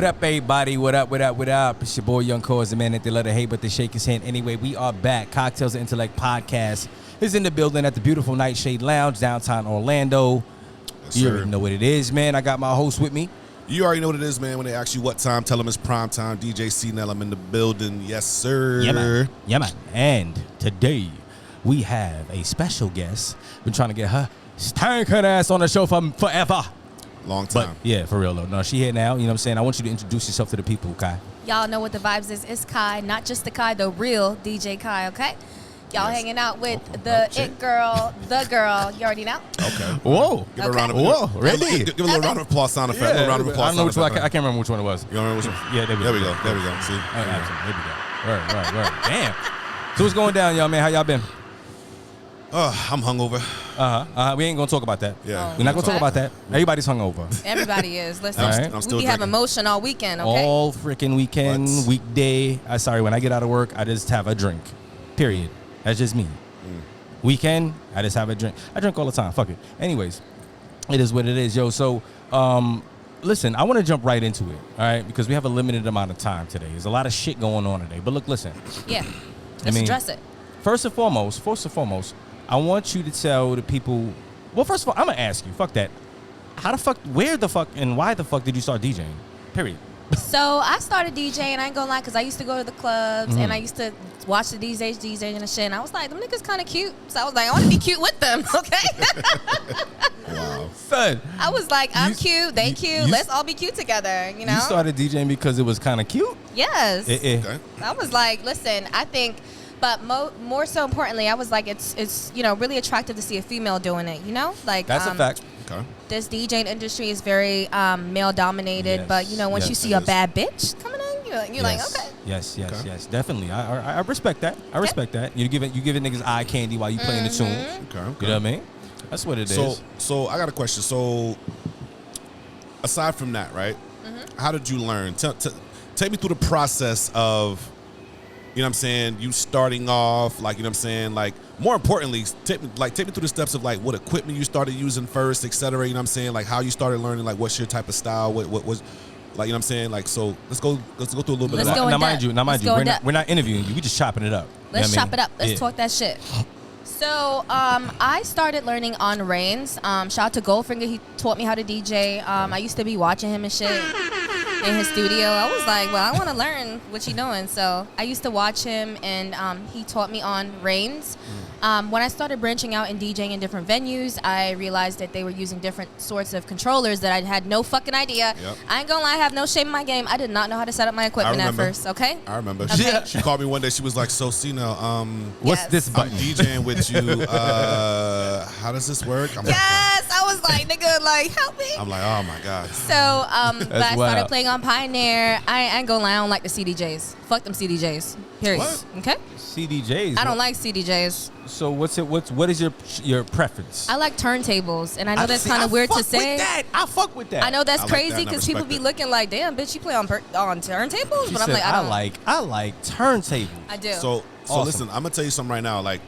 What up, everybody? What up, what up, what up? It's your boy, Young Cause, the man that they love to hate, but they shake his hand. Anyway, we are back. Cocktails and Intellect Podcast is in the building at the beautiful Nightshade Lounge, downtown Orlando. Yes, you sir. already know what it is, man. I got my host with me. You already know what it is, man. When they ask you what time, tell them it's prime time. DJ Cnel, I'm in the building. Yes, sir. Yeah, man. Yeah, man. And today, we have a special guest. Been trying to get her stank her ass on the show for forever. Long But, time. yeah, for real, though. No, she here now. You know what I'm saying? I want you to introduce yourself to the people, Kai. Y'all know what the vibes is. It's Kai, not just the Kai, the real DJ Kai, okay? Y'all Yes. hanging out with Oh, the shit. it girl, the girl. You already know? Okay. Whoa. Give it a Okay. round of Whoa, give, ready? give a little round of applause sound effect. A little round of applause I don't know sound which one. I effect. can't remember which one it was. You don't remember which one? Yeah, there we go. There we go. See? There we go. Word. Damn. So what's going down, y'all, man? How y'all been? I'm hungover. We ain't gonna talk about that. Yeah. We're not gonna talk about that. Everybody's hungover. Everybody is. Listen, All right. I'm still we have drinking. emotion all weekend, okay? All freaking weekend, What? weekday. When I get out of work, I just have a drink. Period. That's just me. Weekend, I just have a drink. I drink all the time. Fuck it. Anyways, it is what it is, yo. So, listen, I want to jump right into it, all right? Because we have a limited amount of time today. There's a lot of shit going on today. But look, listen. Yeah. Let's address it. First and foremost, I want you to tell the people. Well, first of all, I'm gonna ask you. Fuck that. How the fuck? Where the fuck? And why the fuck did you start DJing? Period. So I started DJing, I ain't gonna lie, because I used to go to the clubs Mm-hmm. and I used to watch the DJs DJing and shit. And I was like, them niggas kind of cute. So I was like, I want to be cute with them, okay? Wow. Son, I was like, I'm You- cute, they you- cute. you- Let's all be cute together, you know? you started DJing because it was kind of cute. Yes. Okay. I was like, listen, I think, but more so importantly, I was like, it's really attractive to see a female doing it, you know? Like, That's a fact. Okay. this DJing industry is very male dominated, Yes. but once you Yes, see it a is. bad bitch coming in, you're like, okay. Yes, Okay. definitely. I respect that. I respect that. You giving niggas eye candy while you playing the tunes. Okay. You know what I mean? That's what it is. So I got a question. So aside from that, right? How did you learn? Take me through the process of, you know what I'm saying, you starting off, like, you know what I'm saying, like, more importantly, take me through the steps of, like, what equipment you started using first, et cetera, you know what I'm saying, like, how you started learning, like, what's your type of style, what was, like, you know what I'm saying, like, so let's go through a little bit Let's of that. go in now, mind depth. you, Let's go in depth. we're not interviewing you. We just chopping it up. Let's You know what I chop it up. Let's Yeah. talk that shit. So I started learning on Reigns. Shout out to Goldfinger. He taught me how to DJ. I used to be watching him and shit in his studio. I was like, well, I want to learn what you doing. So I used to watch him, and he taught me on Reigns. When I started branching out and DJing in different venues, I realized that they were using different sorts of controllers that I had no fucking idea. Yep. I ain't gonna lie, I have no shame in my game. I did not know how to set up my equipment at remember. first, okay? I remember. Okay. She called me one day. She was like, so, Cena, What's Yes. this I'm button? DJing with you. How does this work? I'm Yes, I was like, nigga, like, help me. like, oh, my God. So, but I started wild. playing on Pioneer. I ain't gonna lie, I don't like the CDJs. Fuck them CDJs. Period. What? Okay? CDJs. I don't like CDJs. So what is your preference? I like turntables, and I know that's See, kind I of weird to fuck say. with that. I fuck with that. I know that's I like that, crazy and I because people respect be it. looking like, damn, bitch, you play on turntables? She But I'm said, like, I don't. I like turntables. I do. So Awesome. listen, I'm gonna tell you something right now. Like,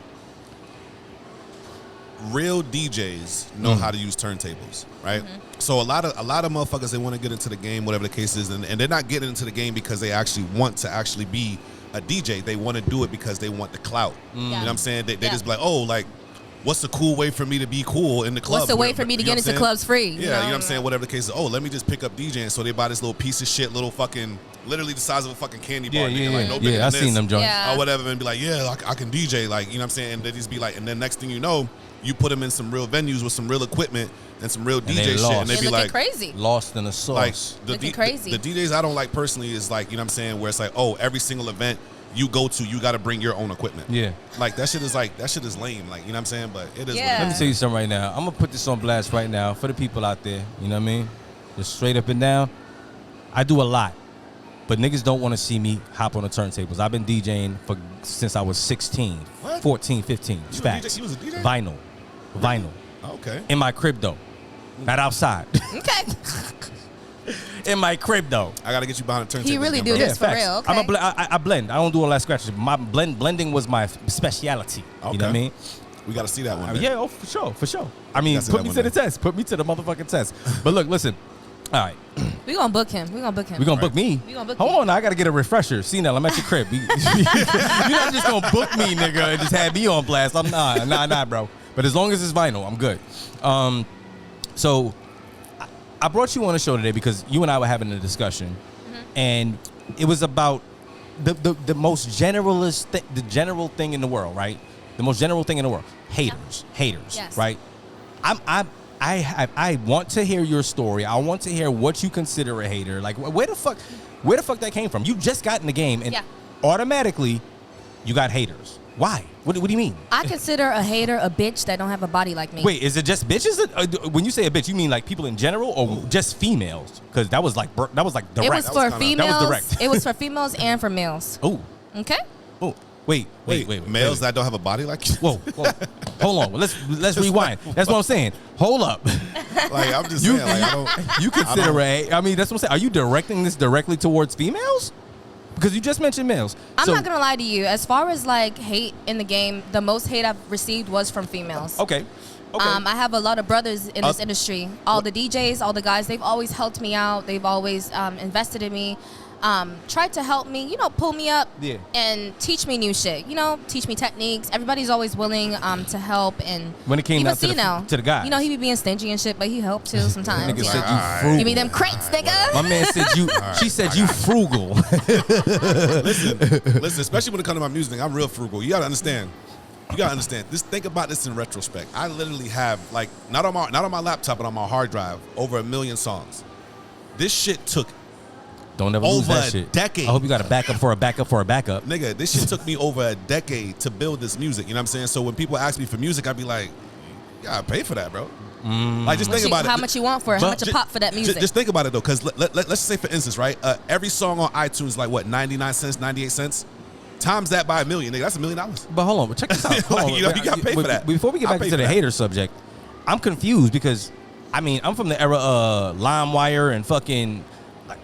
real DJs know how to use turntables, right? So a lot of motherfuckers, they want to get into the game, whatever the case is, and they're not getting into the game because they actually want to actually be a DJ. They want to do it because they want the clout. You know what I'm saying? They Yeah. just be like, oh, like, what's a cool way for me to be cool in the club? What's the way Whatever, for me to you know get what I'm into saying? clubs free? Yeah, you know what I'm saying? Whatever the case is. Oh, let me just pick up DJing. So they buy this little piece of shit, little fucking, literally the size of a fucking candy bar. nigga, like, no bigger Yeah, than I this. seen them joints. Yeah. Or whatever, and be like, yeah, I can DJ, like, you know what I'm saying? And they just be like, and then next thing you know, you put them in some real venues with some real equipment and some real they DJ shit, lost. and they They be looking like, crazy. Lost in the sauce. like Looking crazy. The DJs I don't like personally is like, you know what I'm saying, where it's like, oh, every single event you go to, you got to bring your own equipment. Yeah. Like that shit is lame, like, you know what I'm saying? But it is. Yeah. Let me tell you something right now. I'm gonna put this on blast right now for the people out there. You know what I mean? Just straight up and down. I do a lot, but niggas don't want to see me hop on the turntables. I've been DJing since I was 16, What? 14, 15. It's You a facts. DJ? You was a DJ? Vinyl. Okay. In my crib though, not outside. Okay. In my crib though. I gotta get you behind the turntable. He really again, do bro. this. for real, okay. I blend. I don't do all that scratching. My blending was my speciality. You know what I Okay. mean? We gotta see that one. Day. Yeah, oh, for sure. I mean, Gotta see put that me one to the day. test. Put me to the motherfucking test. But look, listen. All right. We gonna book him. We gonna book me. We gonna book Hold you. on, I gotta get a refresher. Cnel, I'm at your crib. You're not just gonna book me, nigga, and just have me on blast. I'm nah, bro. But as long as it's vinyl, I'm good. So I brought you on the show today because you and I were having a discussion, and it was about the most generalist, the general thing in the world, right? The most general thing in the world. Haters, Yes. right? I want to hear your story. I want to hear what you consider a hater. Like, where the fuck that came from? You just got in the game, and automatically, you got haters. Why? What do you mean? I consider a hater a bitch that don't have a body like me. Wait, is it just bitches? When you say a bitch, you mean like people in general, or just females? Because that was like direct. It was for females. That was direct. It was for females and for males. Oh. Okay. Oh. Wait. Males that don't have a body like you? Whoa. Hold on. Let's rewind. That's what I'm saying. Hold up. Like, I'm just saying, like, I don't. You consider I mean, that's what I'm saying. Are you directing this directly towards females? Because you just mentioned males. I'm not gonna lie to you. As far as like hate in the game, the most hate I've received was from females. Okay. I have a lot of brothers in this industry. All the DJs, all the guys, they've always helped me out. They've always invested in me. Tried to help me, pull me up and teach me new shit, teach me techniques. Everybody's always willing to help. And when it came down to the guys, he be being stingy and shit, but he helped too sometimes. Nigga said you frugal. Give me them crates, nigga. My man said you. She said you frugal. Listen, especially when it comes to my music, I'm real frugal. You gotta understand. Just think about this in retrospect. I literally have, like, not on my laptop, but on my hard drive, over 1 million songs. This shit took Don't ever lose that shit. Over a decade. I hope you got a backup for a backup for a backup. Nigga, this shit took me over a decade to build this music. You know what I'm saying? So when people ask me for music, I'd be like, you gotta pay for that, bro. Like, just think about it. How much you want for it? How much a pop for that music? Just think about it, though, because let's just say, for instance, right? Every song on iTunes is like, what, 99 cents, 98 cents? Times that by $1 million, nigga, that's $1 million. But hold on, but check this out. Like, you gotta pay for that. Before we get back into the hater subject, I'm confused because, I mean, I'm from the era of LimeWire and fucking...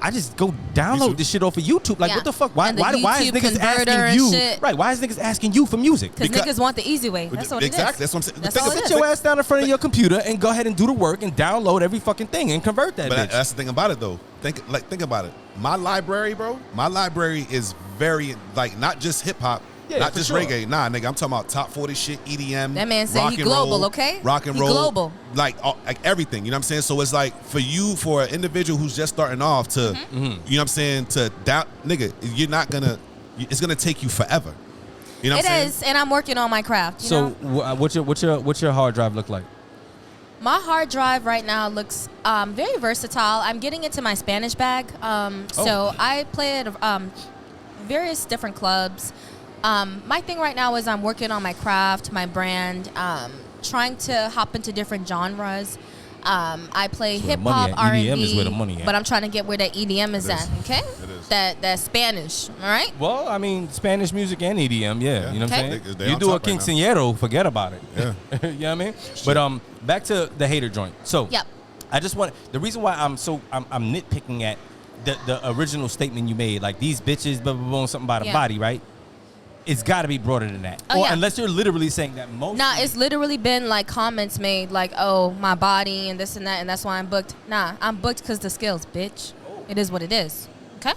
I just go download this shit off of YouTube. Like, what the fuck? Why is niggas asking you? Right? Why is niggas asking you for music? Because niggas want the easy way. That's what it is. Exactly. That's what I'm saying. Sit your ass down in front of your computer and go ahead and do the work and download every fucking thing and convert that. But bitch. That's the thing about it, though. Think about it. My library, bro. My library is very, like, not just hip hop. Not just reggae. Nah, nigga, I'm talking about top 40 shit, EDM. That man said he global, okay? Rock and roll. He global. Like everything, you know what I'm saying? So it's like, for an individual who's just starting off to, you know what I'm saying, to doubt, nigga, it's gonna take you forever. You know what I'm saying? It is, and I'm working on my craft. So what's your hard drive look like? My hard drive right now looks very versatile. I'm getting into my Spanish bag. So I play at various different clubs. My thing right now is I'm working on my craft, my brand, trying to hop into different genres. I play hip hop, R&B, EDM is where the money at. But I'm trying to get where that EDM is at. Okay, it is. That Spanish. All right. Well, I mean, Spanish music and EDM, yeah. You know what I'm saying? You do a quinceañero, forget about it. Yeah. You know what I mean? Shit. But back to the hater joint. So I just want the reason why I'm nitpicking at the original statement you made, like these bitches, blah blah blah, something about a body, right? It's got to be broader than that. Unless you're literally saying that most... Nah, it's literally been like comments made like, oh, my body and this and that, and that's why I'm booked. Nah, I'm booked because the skills, bitch. It is what it is. Okay?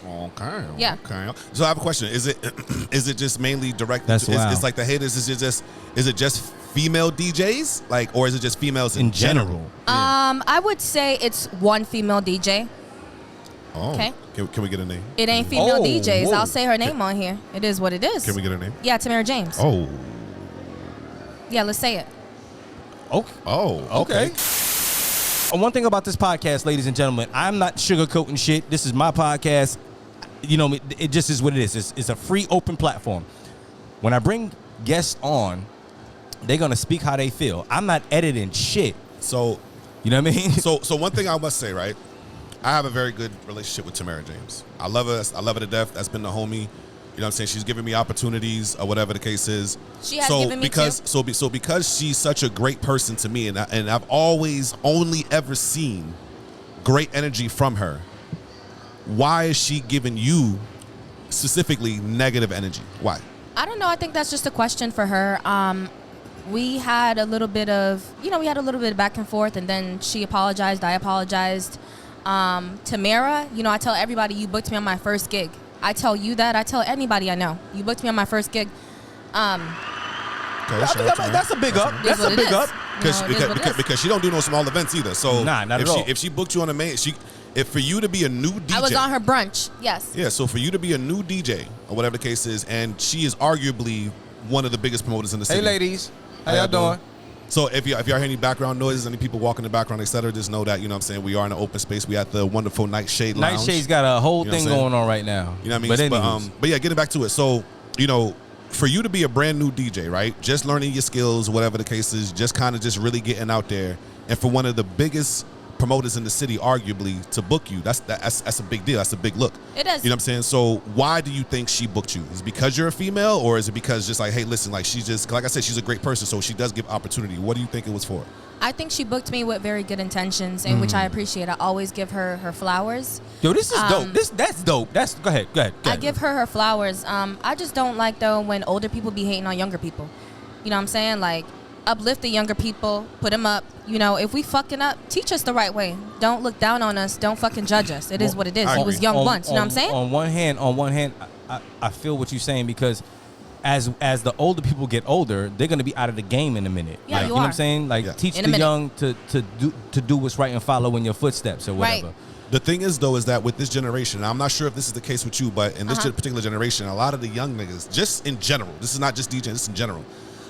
Okay. Yeah. Okay. So I have a question. Is it just mainly directed That's to... It's like the haters, is it just female DJs? Like, or is it just females in general? I would say it's one female DJ. Oh. Okay. Can we get a name? It ain't female DJs. Whoa. I'll say her name on here. It is what it is. Can we get her name? Yeah, Tamara James. Oh. Yeah, let's say it. Okay. Oh, okay. One thing about this podcast, ladies and gentlemen, I'm not sugarcoating shit. This is my podcast. You know, it just is what it is. It's a free, open platform. When I bring guests on, they're going to speak how they feel. I'm not editing shit. So, you know what I mean? So one thing I must say, right? I have a very good relationship with Tamara James. I love her. I love her to death. That's been the homie. You know what I'm saying? She's giving me opportunities or whatever the case is. She has given me too. So because she's such a great person to me, and I've always only ever seen great energy from her, why is she giving you specifically negative energy? Why? I don't know. I think that's just a question for her. We had a little bit of back and forth, and then she apologized. I apologized. Tamara, you know, I tell everybody you booked me on my first gig. I tell you that. I tell anybody I know. You booked me on my first gig. That's a big up. That's a big up. Because she don't do no small events either. So not at all. If she booked you on a main, if for you to be a new DJ, I was on her brunch. Yes. Yeah. So for you to be a new DJ or whatever the case is, and she is arguably one of the biggest promoters in the city. Hey, ladies, how y'all doing? So if y'all hear any background noises, any people walking in the background, etc., just know that, you know what I'm saying, we are in an open space. We at the wonderful Nightshade Lounge. Nightshade's got a whole thing going on right now. You know what I mean? But yeah, getting back to it. So, you know, for you to be a brand new DJ, right? Just learning your skills, whatever the case is, just kind of just really getting out there. And for one of the biggest promoters in the city, arguably, to book you, that's a big deal. That's a big look. It is. You know what I'm saying? So why do you think she booked you? Is it because you're a female, or is it because just like, hey, listen, like she's just, like I said, she's a great person, so she does give opportunity. What do you think it was for? I think she booked me with very good intentions, and which I appreciate. I always give her her flowers. Yo, this is dope. That's dope. Go ahead. I give her flowers. I just don't like, though, when older people be hating on younger people. You know what I'm saying? Like, uplift the younger people, put them up. You know, if we fucking up, teach us the right way. Don't look down on us. Don't fucking judge us. It is what it is. He was young once. You know what I'm saying? On one hand, I feel what you're saying, because as the older people get older, they're gonna be out of the game in a minute. Yeah, like, you know what I'm saying? Like, teach the young to do what's right and follow in your footsteps or whatever. Right. The thing is, though, is that with this generation, I'm not sure if this is the case with you, but in this particular generation, a lot of the young niggas, just in general, this is not just DJing, this is in general,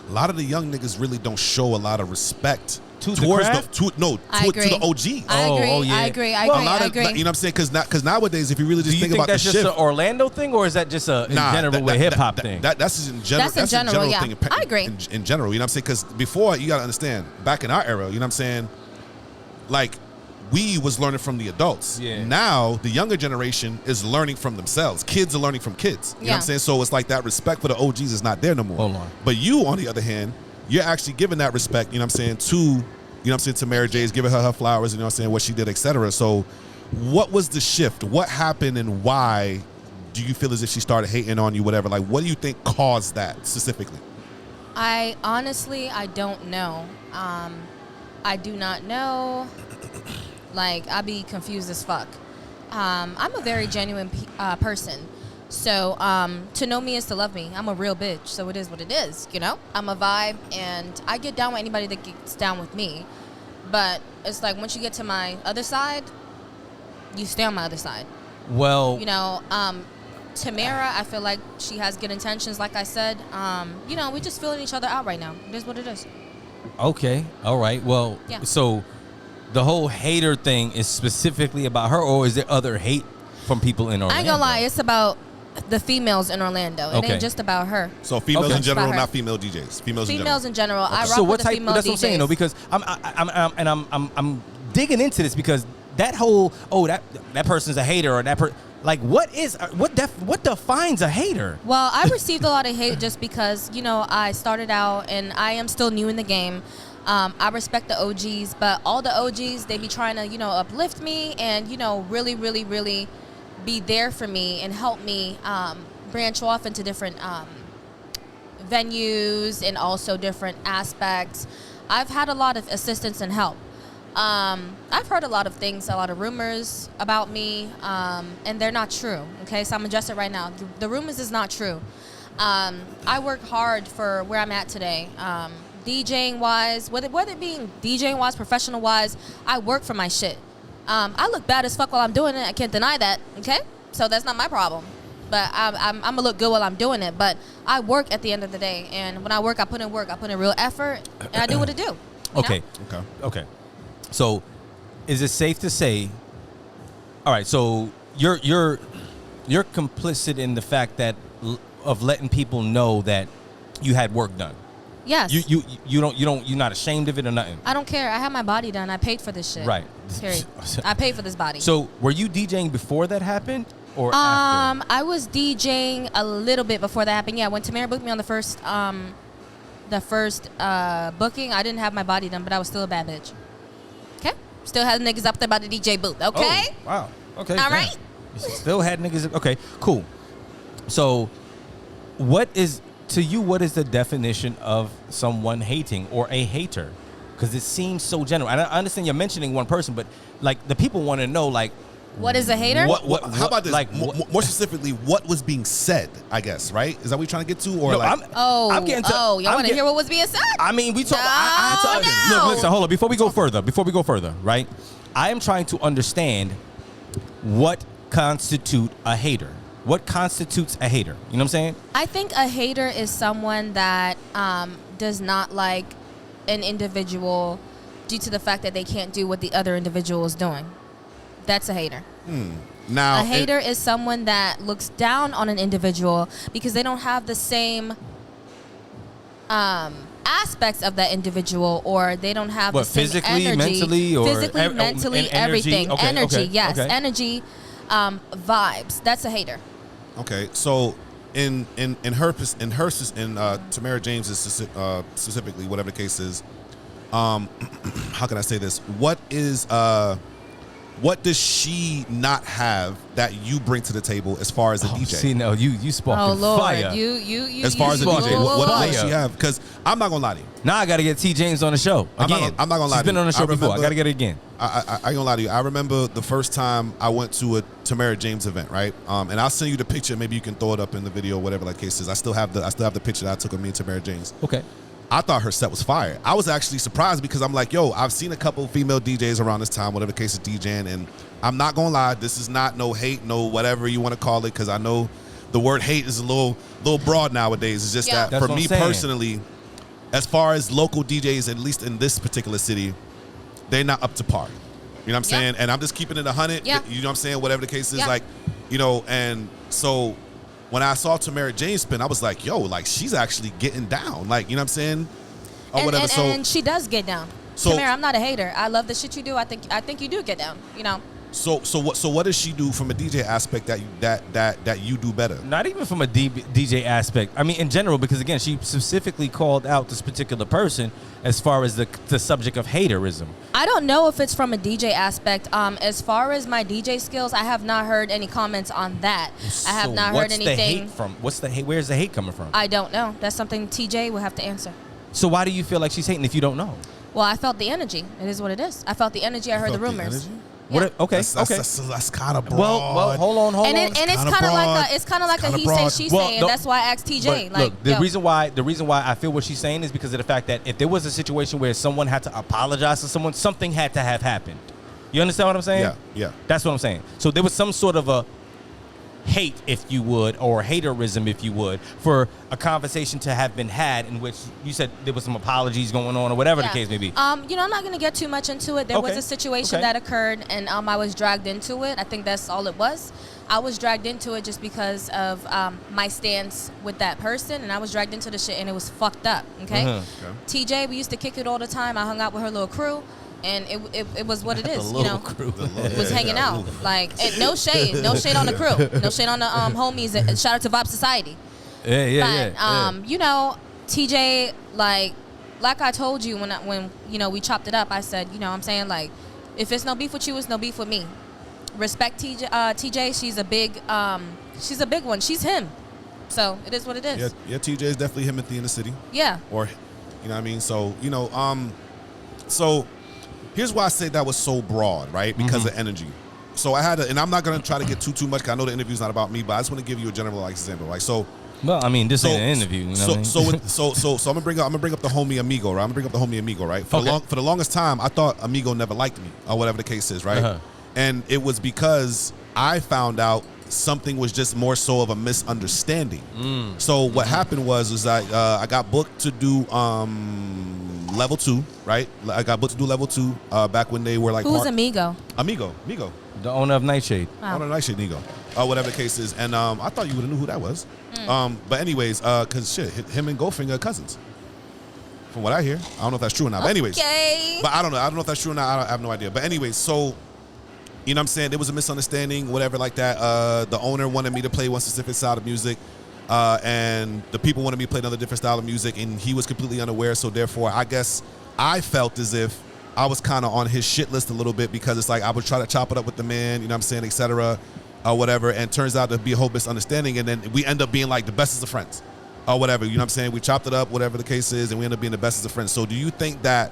a lot of the young niggas really don't show a lot of respect towards to the OG. I agree. You know what I'm saying? Because nowadays, if you really just think about the shift. Do you think that's just an Orlando thing, or is that just a general hip hop thing? That's in general. That's a general thing. I agree. In general, you know what I'm saying? Because before, you got to understand, back in our era, you know what I'm saying? Like, we was learning from the adults. Yeah. Now, the younger generation is learning from themselves. Kids are learning from kids. You know what I'm saying? So it's like that respect for the OGs is not there no more. Hold on. But you, on the other hand, you're actually giving that respect, you know what I'm saying, to Mary J's, giving her flowers, you know what I'm saying, what she did, etc. So what was the shift? What happened, and why do you feel as if she started hating on you, whatever? Like, what do you think caused that specifically? I don't know. I do not know. Like, I be confused as fuck. I'm a very genuine person. So, to know me is to love me. I'm a real bitch, so it is what it is, you know? I'm a vibe, and I get down with anybody that gets down with me. But it's like, once you get to my other side, you stay on my other side. Well, you know, Tamara, I feel like she has good intentions, like I said. You know, we just feeling each other out right now. It is what it is. Okay. All right. Well, so the whole hater thing is specifically about her, or is there other hate from people in Orlando? I ain't gonna lie, it's about the females in Orlando. It ain't just about her. So females in general, not female DJs. Females in general. I rock with the female DJs. That's what I'm saying, though, because I'm digging into this, because that whole that person's a hater, or what defines a hater? Well, I received a lot of hate just because, you know, I started out and I am still new in the game. I respect the OGs, but all the OGs, they be trying to, you know, uplift me and, you know, really, really, really be there for me and help me branch off into different venues and also different aspects. I've had a lot of assistance and help. I've heard a lot of things, a lot of rumors about me, and they're not true. Okay, so I'm addressing it right now. The rumors is not true. I work hard for where I'm at today. DJing wise, whether it being DJing wise, professional wise, I work for my shit. I look bad as fuck while I'm doing it. I can't deny that. Okay, so that's not my problem. But I'm gonna look good while I'm doing it. But I work at the end of the day, and when I work, I put in work. I put in real effort, and I do what I do. Okay. So, is it safe to say? All right. So you're complicit in the fact that of letting people know that you had work done. Yes. You're not ashamed of it or nothing. I don't care. I have my body done. I paid for this shit. Right. Period. I paid for this body. So were you DJing before that happened, or after? I was DJing a little bit before that happened. Yeah, when Tamara booked me on the first booking, I didn't have my body done, but I was still a bad bitch. Okay. Still had niggas up there by the DJ booth. Okay. Oh, wow. Okay. All right. Still had niggas. Okay. Cool. So, what is the definition of someone hating or a hater? Because it seems so general. And I understand you're mentioning one person, but like the people want to know, like, What is a hater? How about this? Like, more specifically, what was being said? I guess, right? Is that what you're trying to get to, or No, like? I'm getting to. y'all want to hear what was being said? I mean, we talk. No. Look, listen, hold on. Before we go further, right? I am trying to understand what constitutes a hater. What constitutes a hater? You know what I'm saying? I think a hater is someone that does not like an individual due to the fact that they can't do what the other individual is doing. That's a hater. Now, a hater is someone that looks down on an individual because they don't have the same aspects of that individual, or they don't have the same physically, energy. mentally, or physically, mentally, and everything. Okay, energy, yes, okay. energy, vibes. That's a hater. Okay, so in Tamara James's specifically, whatever the case is, how can I say this? What does she not have that you bring to the table as far as a DJ? See, no, you sparking Oh Lord, fire. you. As far as a DJ, what does she Fire. have? Because I'm not gonna lie to you. Now I got to get T. James on the show again. I'm not gonna lie She's to been you. on the show I before. I remember- got to get it again. I ain't gonna lie to you. I remember the first time I went to a Tamara James event, right? And I'll send you the picture. Maybe you can throw it up in the video, whatever the case is. I still have the picture that I took of me and Tamara James. Okay. I thought her set was fire. I was actually surprised because I'm like, yo, I've seen a couple female DJs around this time, whatever the case is, DJing, and I'm not gonna lie, this is not no hate, no whatever you want to call it, because I know the word hate is a little broad nowadays. It's just Yeah. that That's for what me I'm saying. personally, as far as local DJs, at least in this particular city, they're not up to par. You know what I'm saying? And I'm just keeping it 100. Yeah. You know what I'm saying? Whatever the case is, Yeah. like, you know, and so when I saw Tamara James spin, I was like, yo, like she's actually getting down. Like, you know what I'm saying? Or whatever. And she does get down. So- Tamara, I'm not a hater. I love the shit you do. I think you do get down. You know. So what does she do from a DJ aspect that you do better? Not even from a DJ aspect. I mean, in general, because again, she specifically called out this particular person as far as the subject of haterism. I don't know if it's from a DJ aspect. As far as my DJ skills, I have not heard any comments on that. I have So not heard what's anything. The hate from? What's the hate? Where's the hate coming from? I don't know. That's something TJ will have to answer. So why do you feel like she's hating if you don't know? Well, I felt the energy. It is what it is. I felt the energy. I heard the Felt the rumors. energy? What? Okay. That's kind of broad. Well, hold on. And it's kind of like a he say she Well, say, no, and that's why I asked TJ. But Like, look, the reason why I feel what she's saying is because of the fact that if there was a situation where someone had to apologize to someone, something had to have happened. You understand what I'm saying? Yeah. That's what I'm saying. So there was some sort of a hate, if you would, or haterism, if you would, for a conversation to have been had in which you said there was some apologies going on or whatever the case may be. You know, I'm not going to get too much into it. There was a situation that occurred, and I was dragged into it. I think that's all it was. I was dragged into it just because of my stance with that person, and I was dragged into the shit, and it was fucked up, okay? TJ, we used to kick it all the time. I hung out with her little crew. And it was what it is, you know. It was hanging out, like no shade on the crew, no shade on the homies. Shout out to Vibe Society. Yeah. You know, TJ, like I told you when you know we chopped it up, I said, you know, I'm saying like, if it's no beef with you, it's no beef with me. Respect TJ. She's a big one. She's him. So it is what it is. Yeah. TJ is definitely him in the city. Yeah. Or, you know what I mean. So you know, so. Here's why I say that was so broad, right? Because of energy. So I had and I'm not gonna try to get too much, because I know the interview's not about me, but I just want to give you a general example, like so. Well, I mean, this ain't an interview. You know what I mean? So I'm gonna bring up the homie Amigo, right? For the longest time, I thought Amigo never liked me, or whatever the case is, right? And it was because I found out something was just more so of a misunderstanding. So what happened was that I got booked to do level 2, right? I got booked to do level 2 back when they were like. Who's Amigo? Amigo. The owner of Nightshade. Wow. Owner of Nightshade, Amigo. Whatever the case is. And I thought you would have knew who that was. But anyways, because him and Goldfinger are cousins. From what I hear. I don't know if that's true or not. But anyways. But I don't know. I don't know if that's true or not. I have no idea. But anyways, so, you know what I'm saying? There was a misunderstanding, whatever like that. The owner wanted me to play one specific style of music. And the people wanted me to play another different style of music, and he was completely unaware. So therefore, I guess I felt as if I was kind of on his shit list a little bit, because it's like I would try to chop it up with the man, you know what I'm saying, et cetera, or whatever. And turns out to be a whole misunderstanding, and then we end up being like the bestest of friends, or whatever. You know what I'm saying? We chopped it up, whatever the case is, and we end up being the bestest of friends. So do you think that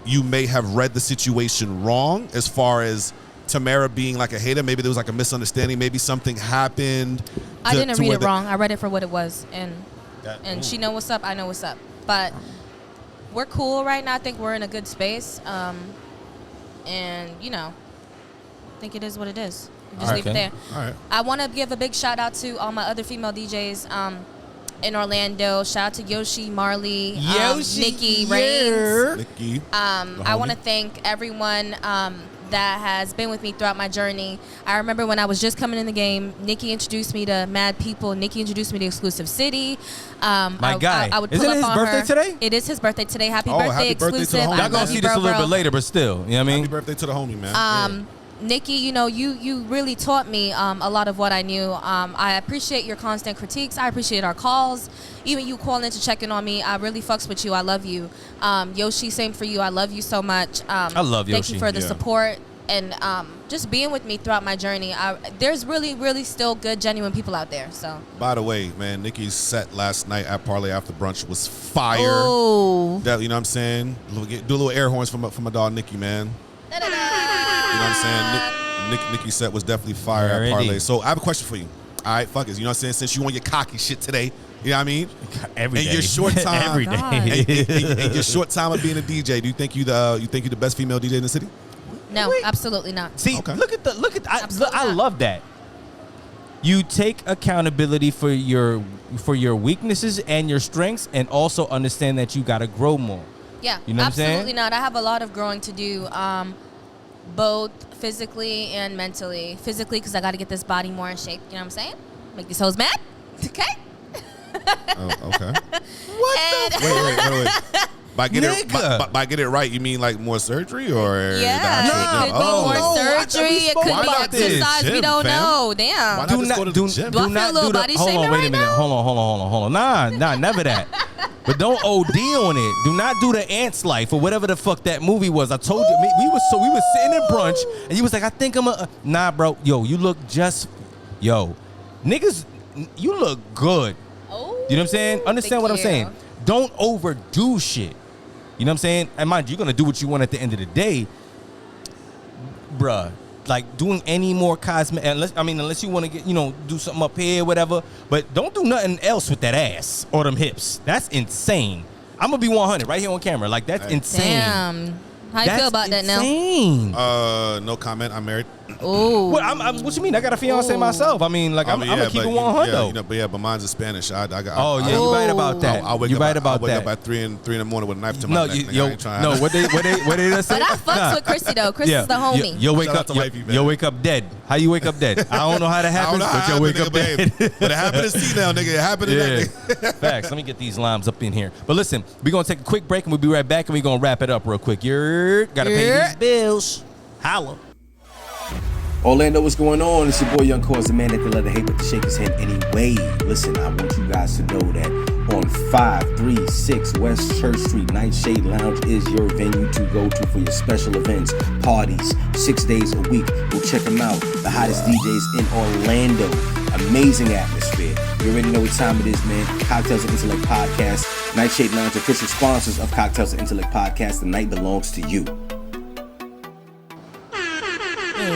you may have read the situation wrong as far as Tamara being like a hater? Maybe there was like a misunderstanding. Maybe something happened. I didn't read it wrong. I read it for what it was, and she know what's up. I know what's up. But we're cool right now. I think we're in a good space. And you know, I think it is what it is. Just leave it there. All right. I want to give a big shout out to all my other female DJs in Orlando. Shout out to Yoshi, Marley, Nikki, Reigns. Nikki. I want to thank everyone that has been with me throughout my journey. I remember when I was just coming in the game, Nikki introduced me to mad people. Nikki introduced me to Exclusive City. My guy. I would pull Isn't up it his on birthday her. today? It is his birthday today. Happy Oh, birthday, happy birthday to the Exclusive. homie. I Y'all gonna love see you, this a little bro. bit later, but still, you know what I mean? Happy birthday to the homie, man. Nikki, you know, you really taught me a lot of what I knew. I appreciate your constant critiques. I appreciate our calls. Even you calling to check in on me. I really fucks with you. I love you. Yoshi, same for you. I love you so much. I love Yoshi. Thank you for the support and just being with me throughout my journey. There's really, really still good, genuine people out there. So. By the way, man, Nikki's set last night at Parlay After Brunch was fire. Oh. That, you know what I'm saying? Do a little air horns from my dog Nikki, man. Da-da-da. You know what I'm saying? Nikki's set was definitely fire at Parlay. So I have a question for you. All right, fuckers. You know what I'm saying? Since you on your cocky shit today, you know what I mean? Every day. In your short time, Every day. in your short time of being a DJ, do you think you the best female DJ in the city? No, absolutely not. See, Okay. look at Absolutely I not. love that. You take accountability for your weaknesses and your strengths, and also understand that you got to grow more. Yeah, You know what I'm saying? absolutely not. I have a lot of growing to do, both physically and mentally. Physically, because I got to get this body more in shape. You know what I'm saying? Make these hoes mad. Okay. Oh, okay. What the? Wait. By get it right, you mean like more surgery or the Yeah, actual it gym? could be more I thought we surgery. It spoke could about be this. exercise. We Gym, don't fam. know. Damn. Why not just go to the gym? Do I feel a little body hold shaming on, wait right a minute. now? Hold on. Nah, never that. But don't OD on it. Do not do the Ants Life or whatever the fuck that movie was. I told you, we was sitting in brunch and you was like, I think I'm nah, bro. Yo, you look niggas, you look good. Oh, You know what I'm saying? Understand thank what I'm you. saying? Don't overdo shit. You know what I'm saying? And mind you, you're gonna do what you want at the end of the day, bruh. Like doing any more cosmetic, unless you want to get, do something up here, whatever. But don't do nothing else with that ass or them hips. That's insane. I'm gonna be 100 right here on camera. Like that's insane. Damn. How you feel about that now? Insane. No comment. I'm married. Oh. What you mean? I got a fiance myself. I mean, like I'm gonna keep it 100. But mine's in Spanish. You right about that. You right about I wake that. up at 3 in the morning with a knife to my neck. What they just say? But I fucks with Chrissy though. Chrissy's the homie. You'll wake Shout out up. to wifey, man. You'll wake up dead. How you wake up dead? I don't know how that happens, but you'll wake up dead. But it happened to Cnel, nigga. It happened to that nigga. Facts. Let me get these limes up in here. But listen, we're gonna take a quick break and we'll be right back and we're gonna wrap it up real quick. You're gotta pay these bills. Holla. Orlando, what's going on? It's your boy Young Cause, the man that can let the hate but to shake his hand anyway. Listen, I want you guys to know that on 536 West Church Street, Nightshade Lounge is your venue to go to for your special events, parties, 6 days a week. Go check them out. The hottest DJs in Orlando. Amazing atmosphere. You already know what time it is, man. Cocktails and Intellect Podcast. Nightshade Lounge, official sponsors of Cocktails and Intellect Podcast. The night belongs to you. Okay,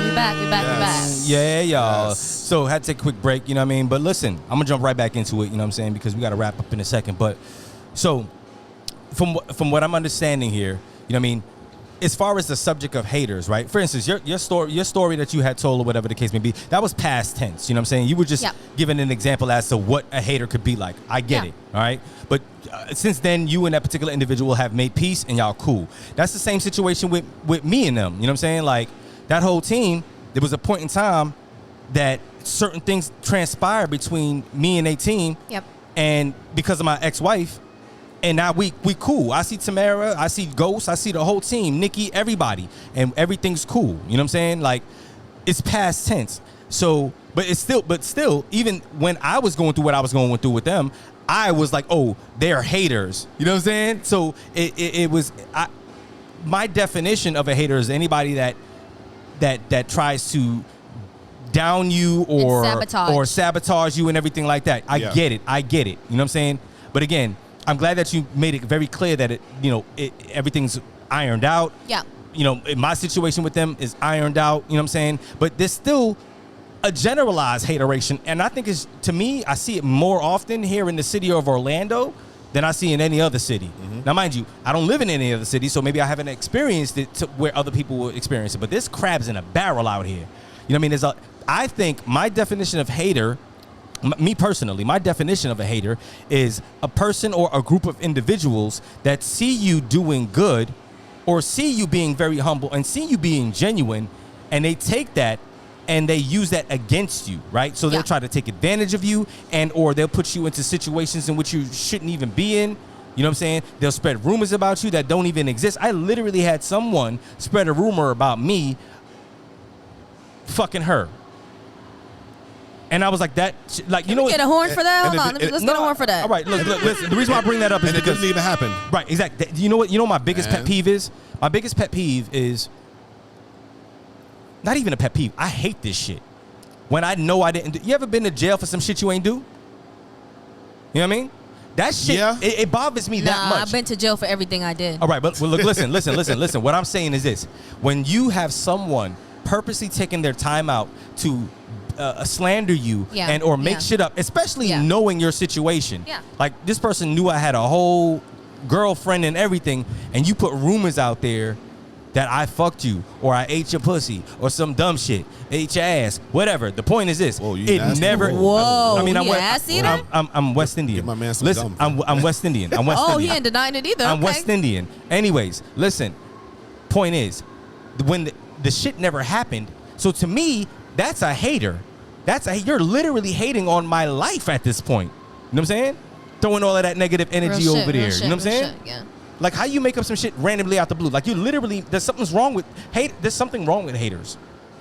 we back. Yeah, y'all. Yes. So had to take a quick break, you know what I mean? But listen, I'm gonna jump right back into it, you know what I'm saying? Because we gotta wrap up in a second. But so from what I'm understanding here, you know what I mean? As far as the subject of haters, right? For instance, your story that you had told or whatever the case may be, that was past tense. You know what I'm saying? You were just giving an example as to what a hater could be like. I get it, all right? But since then, you and that particular individual have made peace and y'all cool. That's the same situation with me and them. You know what I'm saying? Like that whole team, there was a point in time that certain things transpired between me and a team. Yep. And because of my ex-wife, and now we cool. I see Tamara, I see Ghost, I see the whole team, Nikki, everybody, and everything's cool. You know what I'm saying? Like, it's past tense. So, but still, even when I was going through what I was going through with them, I was like, oh, they're haters. You know what I'm saying? So it was my definition of a hater is anybody that tries to down you or sabotage you and everything like that. I get it. You know what I'm saying? But again, I'm glad that you made it very clear that everything's ironed out. Yeah. You know, in my situation with them is ironed out. You know what I'm saying? But there's still a generalized hateration, and I think it's, to me, I see it more often here in the city of Orlando than I see in any other city. Now, mind you, I don't live in any other city, so maybe I haven't experienced it to where other people will experience it. But there's crabs in a barrel out here. You know what I mean? I think my definition of hater, me personally, my definition of a hater is a person or a group of individuals that see you doing good, or see you being very humble and see you being genuine, and they take that and they use that against you, right? So they'll try to take advantage of you, and or they'll put you into situations in which you shouldn't even be in. You know what I'm saying? They'll spread rumors about you that don't even exist. I literally had someone spread a rumor about me fucking her. And I was like, you know what? Get a horn for that? Hold on, let's get a horn for that. All right, look, listen, the reason why I bring that up is and it because doesn't even happen. Right, exactly. You know what? You know my biggest pet peeve is? My biggest pet peeve is not even a pet peeve. I hate this shit. When I know I didn't do. You ever been to jail for some shit you ain't do? You know what I mean? That shit, it bothers me that much. I've been to jail for everything I did. All right, but look, listen. What I'm saying is this. When you have someone purposely taking their time out to slander you and or make shit up, especially knowing your situation. Yeah. Like, this person knew I had a whole girlfriend and everything, and you put rumors out there that I fucked you, or I ate your pussy, or some dumb shit, ate your ass, whatever. The point is this: it never. Whoa! I mean, I'm West West Indian. Give my man some listen, gum. I'm West Indian. I'm West Indian. Oh, he ain't denying it either. I'm West Indian. Anyways, listen. Point is, when the shit never happened, so to me, that's a hater. You're literally hating on my life at this point. You know what I'm saying? Throwing all of that negative energy over there. You know what I'm saying? Yeah. Like, how you make up some shit randomly out the blue? Like, you literally, there's something wrong with haters.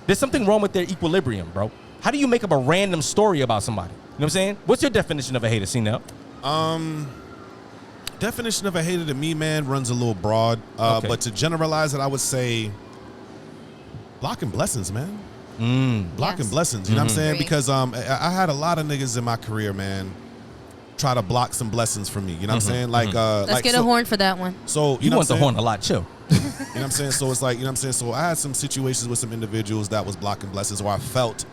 There's something wrong with their equilibrium, bro. How do you make up a random story about somebody? You know what I'm saying? What's your definition of a hater, Cnel? Definition of a hater to me, man, runs a little broad. But to generalize it, I would say blocking blessings, man. Blocking blessings. You know what I'm saying? Because I had a lot of niggas in my career, man, try to block some blessings from me. You know what I'm saying? Like, let's get a horn for that one. So you want the horn a lot, chill. You know what I'm saying? So it's like, you know what I'm saying? So I had some situations with some individuals that was blocking blessings, or I felt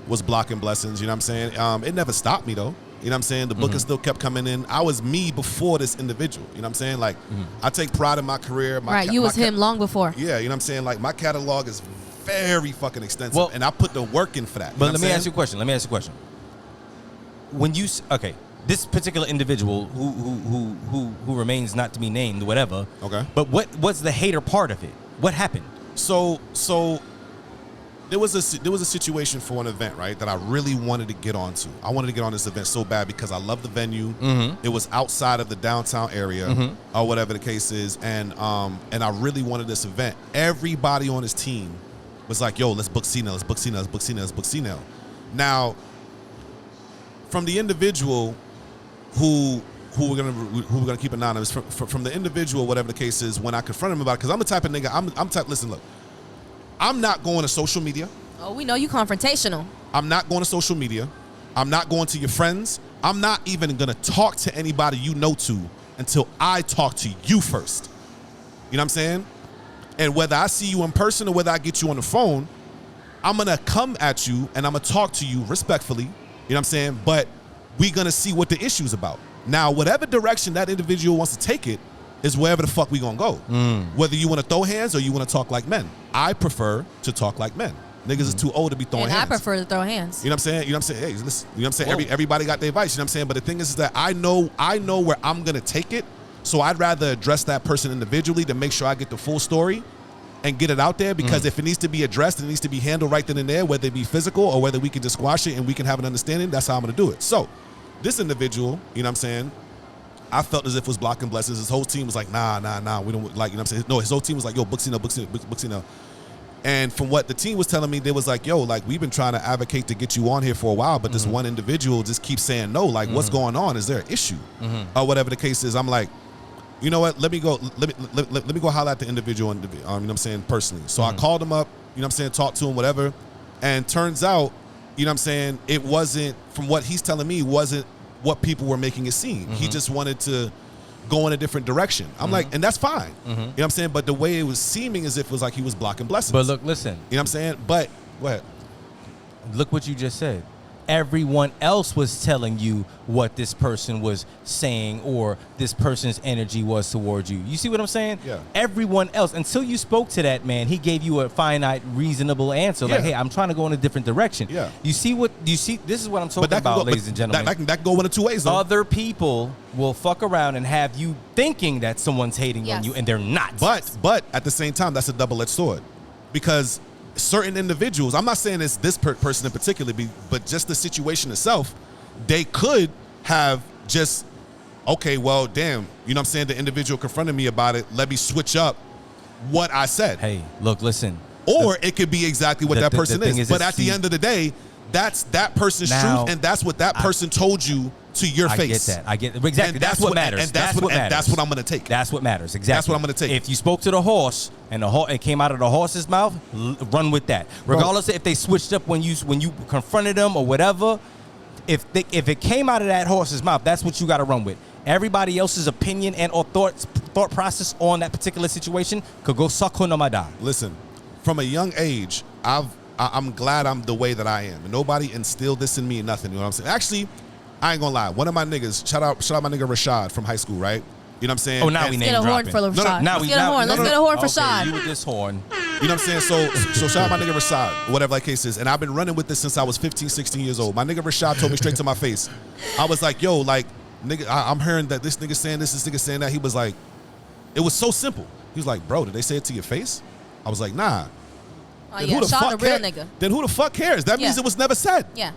was blocking blessings. You know what I'm saying? It never stopped me though. You know what I'm saying? The bookings still kept coming in. I was me before this individual. You know what I'm saying? Like, I take pride in my career. You was him long before. Yeah, you know what I'm saying? Like, my catalog is very fucking extensive, and I put the work in for that. But let me ask you a question. When you this particular individual who remains not to be named, whatever. Okay. But what's the hater part of it? What happened? So there was a situation for an event, right, that I really wanted to get onto. I wanted to get on this event so bad because I love the venue. It was outside of the downtown area, or whatever the case is, and I really wanted this event. Everybody on his team was like, "Yo, let's book Cnel, let's book Cnel, let's book Cnel, let's book Cnel." Now, from the individual who we're gonna keep anonymous, from the individual, whatever the case is, when I confront him about it, because I'm the type of nigga, I'm type. Listen, look, I'm not going to social media. Oh, we know you confrontational. I'm not going to social media. I'm not going to your friends. I'm not even gonna talk to anybody you know to until I talk to you first. You know what I'm saying? And whether I see you in person or whether I get you on the phone, I'm gonna come at you and I'm gonna talk to you respectfully. You know what I'm saying? But we're gonna see what the issue's about. Now, whatever direction that individual wants to take it is wherever the fuck we gonna go. Whether you wanna throw hands or you wanna talk like men. I prefer to talk like men. Niggas is too old to be throwing hands. I prefer to throw hands. You know what I'm saying? You know what I'm saying? Hey, listen, you know what I'm saying? Everybody got their advice, you know what I'm saying? But the thing is that I know where I'm gonna take it. So I'd rather address that person individually to make sure I get the full story and get it out there, because if it needs to be addressed, it needs to be handled right then and there, whether it be physical or whether we can just squash it and we can have an understanding. That's how I'm going to do it. So this individual, you know what I'm saying, I felt as if it was blocking blessings. His whole team was like, nah, we don't, like, you know what I'm saying? No, his whole team was like, yo, book Cnel. And from what the team was telling me, they was like, yo, like, we've been trying to advocate to get you on here for a while, but this one individual just keeps saying no. Like, what's going on? Is there an issue? Or whatever the case is. I'm like, you know what? Let me go holler at the individual, you know what I'm saying, personally. So I called him up, you know what I'm saying, talked to him, whatever. And turns out, you know what I'm saying, it wasn't, from what he's telling me, wasn't what people were making it seem. He just wanted to go in a different direction. I'm like, and that's fine. You know what I'm saying? But the way it was seeming as if it was like he was blocking blessings. But look, listen. You know what I'm saying? But go ahead. Look what you just said. Everyone else was telling you what this person was saying or this person's energy was towards you. You see what I'm saying? Yeah. Everyone else, until you spoke to that man, he gave you a finite, reasonable answer. Like, hey, I'm trying to go in a different direction. Yeah. You see this is what I'm talking about, ladies and gentlemen. That can go in two ways, though. Other people will fuck around and have you thinking that someone's hating on you, and they're not. But at the same time, that's a double-edged sword. Because certain individuals, I'm not saying it's this person in particular, but just the situation itself, they could have just, okay, well, damn, you know what I'm saying? The individual confronted me about it. Let me switch up what I said. Hey, look, listen. Or it could be exactly what that person is. But at the end of the day, that's that person's truth, and that's what that person told you to your face. I get that. Exactly. That's what matters. And that's what I'm going to take. That's what matters. Exactly. That's what I'm going to take. If you spoke to the horse and it came out of the horse's mouth, run with that. Regardless of if they switched up when you confronted them or whatever, if it came out of that horse's mouth, that's what you got to run with. Everybody else's opinion and or thought process on that particular situation could go suck hunamada. Listen, from a young age, I'm glad I'm the way that I am. And nobody instilled this in me or nothing. You know what I'm saying? Actually, I ain't gonna lie. One of my niggas, shout out my nigga Rashad from high school, right? You know what I'm saying? Oh, now we name dropping. Let's get a horn for Rashad. Let's get a horn. Let's get a horn for Rashad. You with this horn. You know what I'm saying? So shout out my nigga Rashad, whatever that case is. And I've been running with this since I was 15, 16 years old. My nigga Rashad told me straight to my face. I was like, yo, like, nigga, I'm hearing that this nigga saying this nigga saying that. He was like, it was so simple. He was like, bro, did they say it to your face? I was like, nah. Oh, yeah, Sean a real nigga. Then who the fuck cares? That means it was never said. Yeah.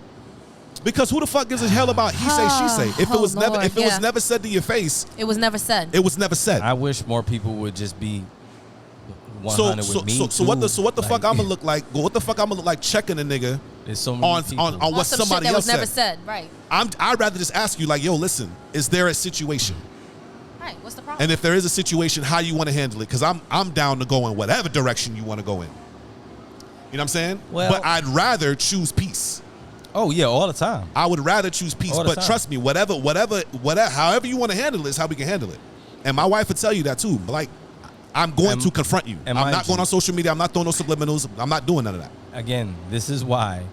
Because who the fuck gives a hell about he say, she say? If it was never said to your face. It was never said. It was never said. I wish more people would just be 100 with me. So what the fuck I'm gonna look like? What the fuck I'm gonna look like checking a nigga so on what somebody else said? That was never said, right? I'd rather just ask you, like, yo, listen, is there a situation? Right, what's the problem? And if there is a situation, how you want to handle it? Because I'm down to go in whatever direction you want to go in. You know what I'm saying? Well, but I'd rather choose peace. Oh yeah, all the time. I would rather choose peace. But trust me, whatever, however you want to handle it is how we can handle it. And my wife would tell you that too. Like, I'm going to confront you. I'm not going on social media. I'm not throwing no subliminals. I'm not doing none of that. Again, this is why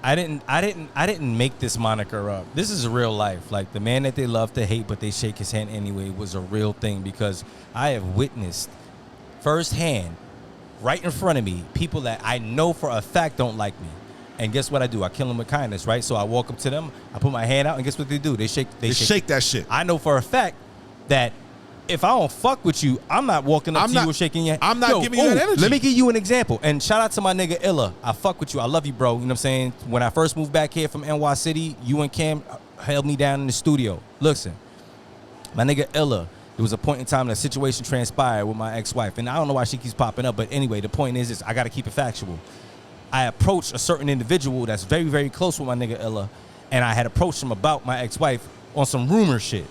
I didn't make this moniker up. This is real life. Like, the man that they love to hate but they shake his hand anyway was a real thing, because I have witnessed firsthand, right in front of me, people that I know for a fact don't like me. And guess what I do? I kill them with kindness, right? So I walk up to them, I put my hand out, and guess what they do? They shake that shit. I know for a fact that if I don't fuck with you, I'm not walking up to you and shaking your hand. I'm not giving you that energy. Let me give you an example. And shout out to my nigga Illa. I fuck with you. I love you, bro. You know what I'm saying? When I first moved back here from NY City, you and Cam held me down in the studio. Listen, my nigga Illa, there was a point in time that situation transpired with my ex-wife. And I don't know why she keeps popping up. But anyway, the point is this. I got to keep it factual. I approached a certain individual that's very, very close with my nigga Illa. And I had approached him about my ex-wife on some rumor shit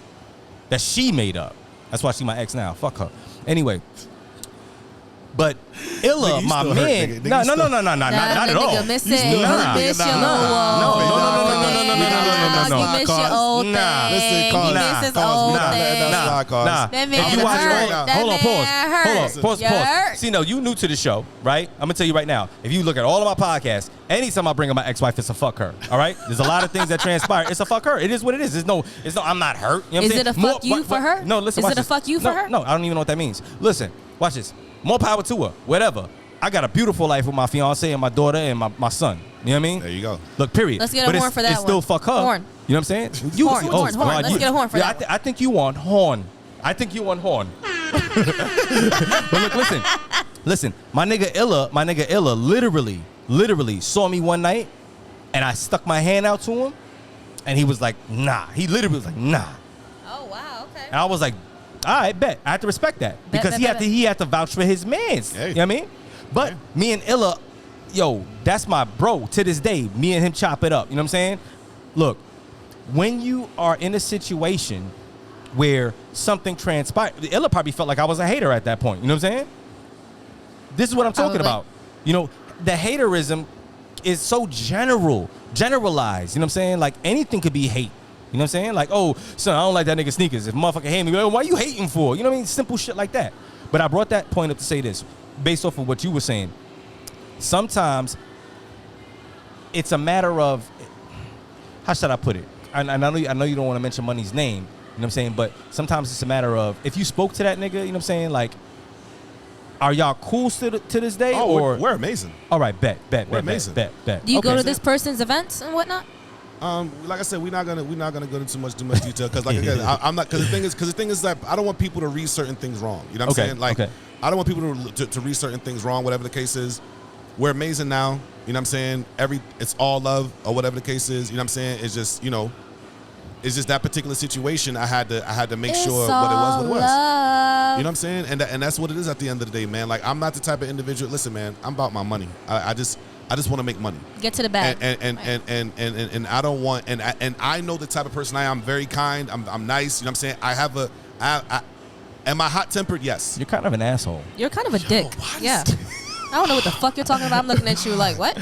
that she made up. That's why she my ex now. Fuck her. Anyway. But Illa, my man. No, not at all. You miss your old thing. Hold on, pause. See, no, you new to the show, right? I'm gonna tell you right now. If you look at all of my podcasts, anytime I bring up my ex-wife, it's a fuck her. All right? There's a lot of things that transpire. It's a fuck her. It is what it is. It's no. I'm not hurt. You know what I'm saying? Is it a fuck you for her? No, listen. Is it a fuck you for her? No, I don't even know what that means. Listen, watch this. More power to her. Whatever. I got a beautiful life with my fiance and my daughter and my son. You know what I mean? There you go. Look, period. Let's get a horn for that one. It's still fuck her. Horn. You know what I'm saying? Horn. Let's get a horn for that. I think you want horn. I think you want horn. But look, listen. My nigga Illa literally saw me one night, and I stuck my hand out to him, and he was like, nah. He literally was like, nah. Oh, wow, okay. And I was like, all right, bet. I have to respect that. Because he had to vouch for his mans. Hey. You know what I mean? But me and Illa, yo, that's my bro to this day. Me and him chop it up. You know what I'm saying? Look, when you are in a situation where something transpired, Illa probably felt like I was a hater at that point. You know what I'm saying? This is what I'm talking about. You know, the haterism is so generalized. You know what I'm saying? Like, anything could be hate. You know what I'm saying? Like, oh, son, I don't like that nigga sneakers. If motherfucker hate me, like, why you hating for? You know what I mean? Simple shit like that. But I brought that point up to say this, based off of what you were saying. Sometimes it's a matter of, how should I put it? And I know you don't want to mention money's name, you know what I'm saying? But sometimes it's a matter of, if you spoke to that nigga, you know what I'm saying? Like, are y'all cool to this day? Oh, or we're amazing. All right, bet. We're amazing. Bet. Do you go to this person's events and whatnot? Like I said, we're not gonna go into too much detail because, like again, I'm not, because the thing is that I don't want people to read certain things wrong. You know what I'm saying? Like, I don't want people to read certain things wrong, whatever the case is. We're amazing now. You know what I'm saying? It's all love or whatever the case is. You know what I'm saying? It's just, you know, it's just that particular situation. I had to make sure what it was. Love. You know what I'm saying? And that's what it is at the end of the day, man. Like, I'm not the type of individual. Listen, man, I'm about my money. I just want to make money. Get to the bag. And I don't want, and I know the type of person I am. I'm very kind. I'm nice. You know what I'm saying? Am I hot tempered? Yes. You're kind of an asshole. You're kind of a dick. Yeah. I don't know what the fuck you're talking about. I'm looking at you like, what?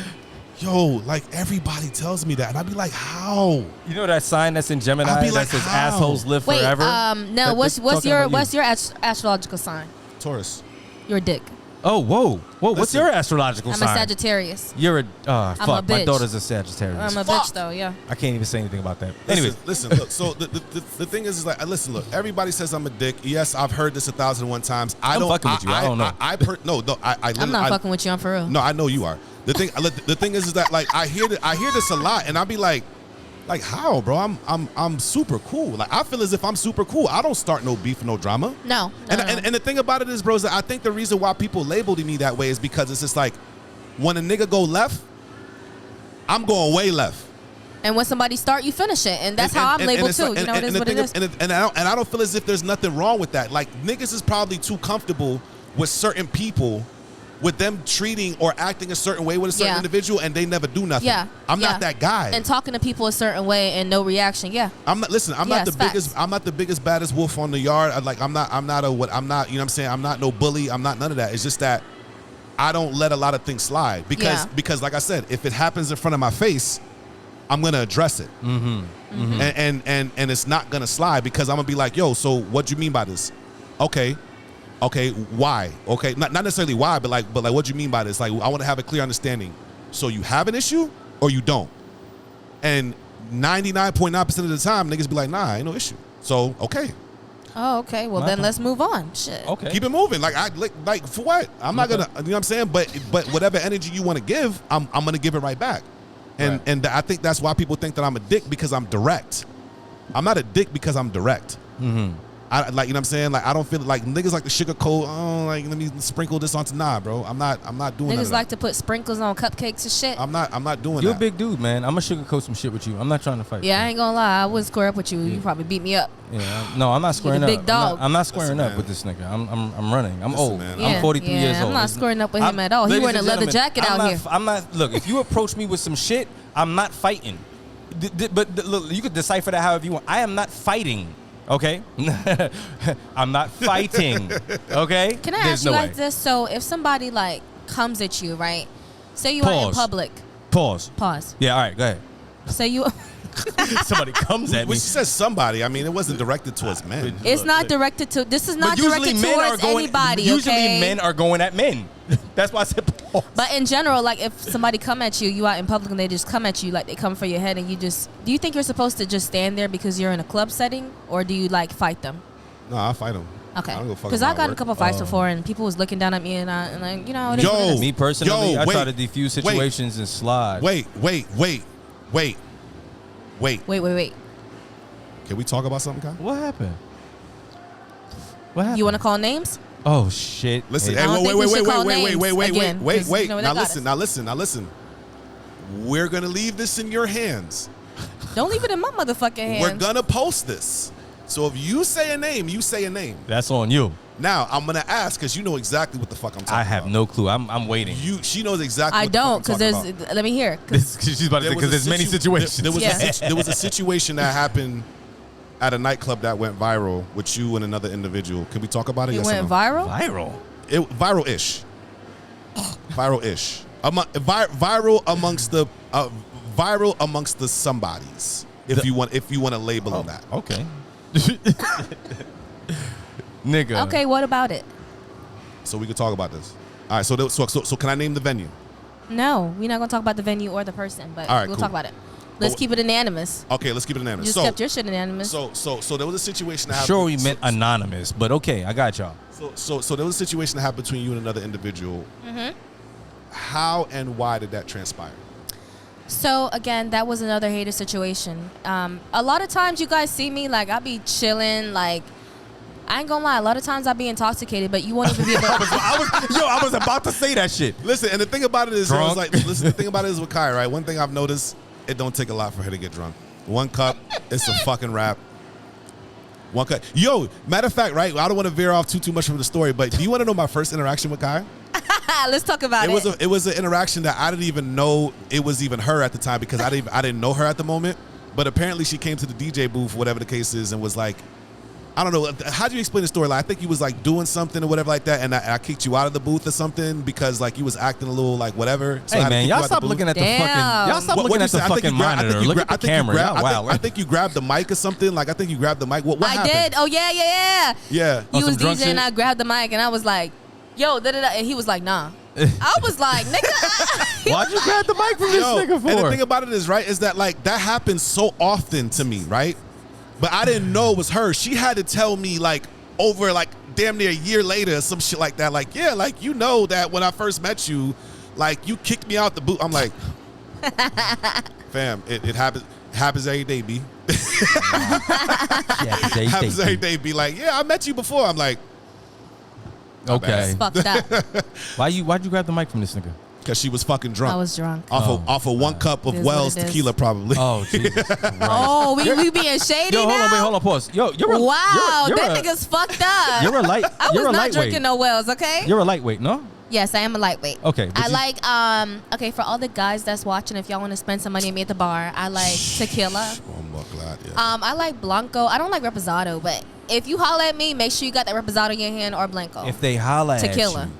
Yo, like, everybody tells me that, and I'd be like, how? You know that sign that's in Gemini I'd be like, that says how? assholes live Wait, forever? no. What's your astrological sign? Taurus. You're a dick. Oh, whoa. What's Listen, your astrological I'm sign? a Sagittarius. You're a I'm fuck. a My bitch. daughter's a Sagittarius. I'm a bitch though. Yeah. I can't even say anything about that. Anyway, Listen, look. So the thing is like, listen, look. Everybody says I'm a dick. Yes, I've heard this 1,001 times. I'm fucking with you. I don't know. I'm not fucking with you. I'm for real. No, I know you are. The thing is that, like, I hear this a lot, and I'll be like how, bro? I'm super cool. Like, I feel as if I'm super cool. I don't start no beef, no drama. No. And the thing about it is, bro, is that I think the reason why people labeled me that way is because it's just like, when a nigga go left, I'm going way left. And when somebody start, you finish it, and that's how I'm labeled too. You know, it is what it is. And I don't feel as if there's nothing wrong with that. Like, niggas is probably too comfortable with certain people, with them treating or acting a certain way with a certain individual, and they never do nothing. Yeah, I'm not that guy. And talking to people a certain way and no reaction. Yeah. I'm not the biggest baddest wolf on the yard. You know what I'm saying? I'm not no bully. I'm not none of that. It's just that I don't let a lot of things slide because like I said, if it happens in front of my face, I'm gonna address it. And it's not gonna slide because I'm gonna be like, yo, so what do you mean by this? Okay, why? Okay, not necessarily why, but like what do you mean by this? Like, I want to have a clear understanding. So you have an issue or you don't? And 99.9% of the time, niggas be like, nah, ain't no issue. So, okay. Oh, okay. Well, then let's move on. Shit. okay. Keep it moving. Like for what? I'm not gonna, you know what I'm saying? But whatever energy you want to give, I'm gonna give it right back. And I think that's why people think that I'm a dick, because I'm direct. I'm not a dick because I'm direct. I like, you know what I'm saying? Like, I don't feel like niggas like to sugarcoat. Oh, like, let me sprinkle this onto. Nah, bro. I'm not doing that. Niggas like to put sprinkles on cupcakes and shit. I'm not doing that. You're a big dude, man. I'm gonna sugarcoat some shit with you. I'm not trying to fight. Yeah, I ain't gonna lie. I wouldn't square up with you. You probably beat me up. Yeah, no, I'm not squaring You're up. the big dog. I'm not squaring Listen, up man. with this nigga. I'm running. I'm Listen, old. man. Yeah, I'm 43 years old. I'm not squaring up with him at all. He wearing a leather jacket out here. I'm not. Look, if you approach me with some shit, I'm not fighting. But look, you could decipher that however you want. I am not fighting. Okay, I'm not fighting. Okay. Can I ask you like this? So if somebody like comes at you, right? Say you are in public. Pause. Yeah. All right. Go ahead. Say you. Somebody comes at me. When she says somebody, I mean, it wasn't directed towards men. It's not directed to. This is not directed towards anybody. Usually, okay? men are going at men. That's why I said pause. But in general, like if somebody come at you, you out in public and they just come at you, like they come for your head, and you just. Do you think you're supposed to just stand there because you're in a club setting, or do you like fight them? No, I fight them. Okay. Because I got in a couple fights before, and people was looking down at me, and like, you know. It is what it is. Me personally, I try to defuse situations and slide. Wait. Can we talk about something, Kai? What happened? You want to call names? Oh shit! Listen, Hey, wait. Now listen. We're gonna leave this in your hands. Don't leave it in my motherfucking hands. We're gonna post this. So if you say a name, you say a name. That's on you. Now I'm gonna ask because you know exactly what the fuck I'm talking about. I have no clue. I'm waiting. She knows exactly. I don't, because there's. Let me hear. She's about to say because there's many situations. There was a situation that happened at a nightclub that went viral with you and another individual. Can we talk about it? It Yes went or no? viral? Viral-ish. Viral-ish. Viral amongst the somebodies. If you want to label on that. Okay. Nigga. Okay, what about it? So we could talk about this. All right. So can I name the venue? No, we're not gonna talk about the venue or the person, but All right, we'll cool. talk about it. Let's keep it anonymous. Okay, let's keep it anonymous. You just kept your shit anonymous. So there was a situation that happened. Sure, we meant anonymous, but okay, I got y'all. So there was a situation that happened between you and another individual. Mm-hmm. How and why did that transpire? So again, that was another hater situation. A lot of times you guys see me like I be chilling, like I ain't gonna lie. A lot of times I be intoxicated, but you won't even be able. I was about to say that shit. Listen, and the thing about it is, Drunk? I was like, listen, the thing about it is with Kai, right? One thing I've noticed, it don't take a lot for her to get drunk. One cup, it's a fucking wrap. One cup. Yo, matter of fact, right? I don't want to veer off too much from the story, but do you want to know my first interaction with Kai? Let's talk about it. It was an interaction that I didn't even know it was even her at the time because I didn't know her at the moment. But apparently she came to the DJ booth, whatever the case is, and was like, I don't know. How do you explain the story? Like, I think you was like doing something or whatever like that, and I kicked you out of the booth or something because like you was acting a little like whatever. So Hey man, y'all stop looking at the fucking. Y'all stop looking at the fucking monitor. Look at the camera. I think you grabbed the mic or something. Like I think you grabbed the mic. What happened? I did. Oh yeah. Yeah. You was some drunk DJing, shit? and I grabbed the mic, and I was like, "Yo, da da da," and he was like, "Nah." I was like, "Nigga." Why'd you grab the mic from this nigga for? And the thing about it is, right, is that like that happens so often to me, right? But I didn't know it was her. She had to tell me like over like damn near a year later, some shit like that. Like, yeah, like you know that when I first met you, like you kicked me out the booth. I'm like, fam, it happens every day, B. Happens every day, B. Like, yeah, I met you before. I'm like, okay. It's fucked up. Why'd you grab the mic from this nigga? because she was fucking drunk. I was drunk. Off of 1 cup of It is Wells what it is. tequila, probably. Oh, Jesus Christ. Oh, we being shady Yo, now? hold on, pause. Yo, you're a Wow, you're that a, nigga's fucked up. You're a light. I was you're a not lightweight. drinking no Wells, okay? You're a lightweight, no? Yes, I am a lightweight. Okay, but I you- like okay, for all the guys that's watching, if y'all want to spend some money on me at the bar, I like tequila. Oh my God, yeah. I like Blanco. I don't like Reposado, but if you holler at me, make sure you got that Reposado in your hand or Blanco. If they holla Tequila. at you.